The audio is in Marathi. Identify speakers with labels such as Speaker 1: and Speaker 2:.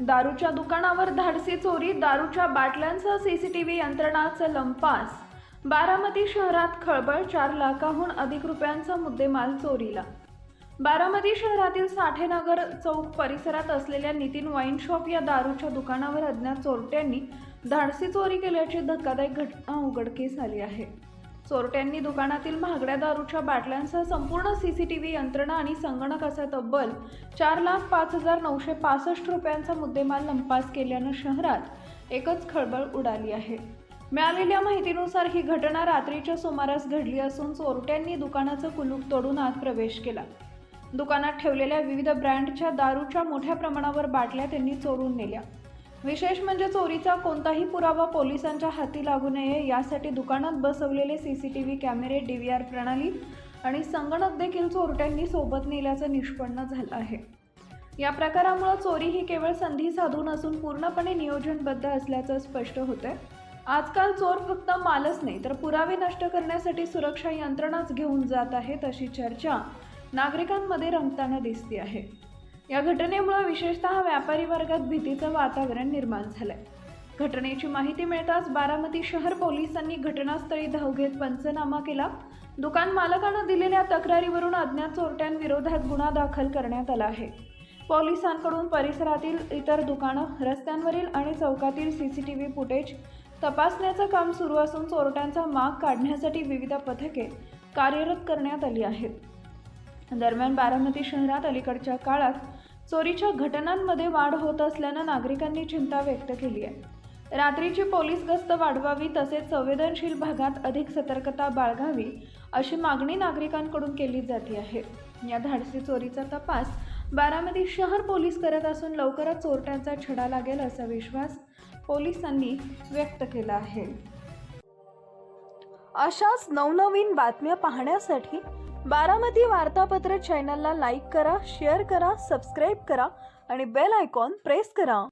Speaker 1: दारूच्या दुकानावर धाडसी चोरी, दारूच्या बाटल्यांसह सीसीटीव्ही यंत्रणाचं लंपास. बारामती शहरात खळबळ, 4 लाखाहून अधिक रुपयांचा मुद्देमाल चोरीला. बारामती शहरातील साठेनगर चौक परिसरात असलेल्या नितीन वाईन शॉप या दारूच्या दुकानावर अज्ञात चोरट्यांनी धाडसी चोरी केल्याची धक्कादायक घटना उघडकीस आली आहे. चोरट्यांनी दुकानातील महागड्या दारूच्या बाटल्यांसह संपूर्ण सीसीटीव्ही यंत्रणा आणि संगणक असा तब्बल 4,05,965 रुपयांचा मुद्देमाल लंपास केल्यानं शहरात एकच खळबळ उडाली आहे. मिळालेल्या माहितीनुसार ही घटना रात्रीच्या सुमारास घडली असून चोरट्यांनी दुकानाचं कुलूप तोडून आत प्रवेश केला. दुकानात ठेवलेल्या विविध ब्रँडच्या दारूच्या मोठ्या प्रमाणावर बाटल्या त्यांनी चोरून नेल्या. विशेष म्हणजे चोरीचा कोणताही पुरावा पोलिसांच्या हाती लागू नये यासाठी दुकानात बसवलेले सीसीटीव्ही कॅमेरे, DVR प्रणाली आणि संगणक देखील चोरट्यांनी सोबत नेल्याचं निष्पन्न झालं आहे. या प्रकारामुळे चोरी ही केवळ संधी साधून असून पूर्णपणे नियोजनबद्ध असल्याचं स्पष्ट होतंय. आजकाल चोर फक्त मालच नाही तर पुरावे नष्ट करण्यासाठी सुरक्षा यंत्रणाच घेऊन जात आहेत अशी चर्चा नागरिकांमध्ये रंगताना दिसते आहे. या घटनेमुळे विशेषतः व्यापारी वर्गात भीतीचं वातावरण निर्माण झालंय. घटनेची माहिती मिळताच बारामती शहर पोलिसांनी घटनास्थळी धाव घेत पंचनामा केला. दुकान मालकानं दिलेल्या तक्रारीवरून अज्ञात चोरट्यांविरोधात गुन्हा दाखल करण्यात आला आहे. पोलिसांकडून परिसरातील इतर दुकानं, रस्त्यांवरील आणि चौकातील सीसीटीव्ही फुटेज तपासण्याचं काम सुरू असून चोरट्यांचा माग काढण्यासाठी विविध पथके कार्यरत करण्यात आली आहेत. दरम्यान बारामती शहरात अलीकडच्या काळात चोरीच्या घटनांमध्ये वाढ होत असल्यानं नागरिकांनी चिंता व्यक्त केली आहे. रात्रीची पोलीस गस्त वाढवावी तसेच संवेदनशील भागात अधिक सतर्कता बाळगावी अशी मागणी नागरिकांकडून केली जाते आहे. या धाडसी चोरीचा तपास बारामती शहर पोलीस करत असून लवकरच चोरट्यांचा छडा लागेल असा विश्वास पोलिसांनी व्यक्त केला आहे. अशाच नवनवीन बातम्या पाहण्यासाठी बारामती वार्तापत्र चॅनलला लाईक करा, शेअर करा, सबस्क्राईब करा आणि बेल आयकॉन प्रेस करा.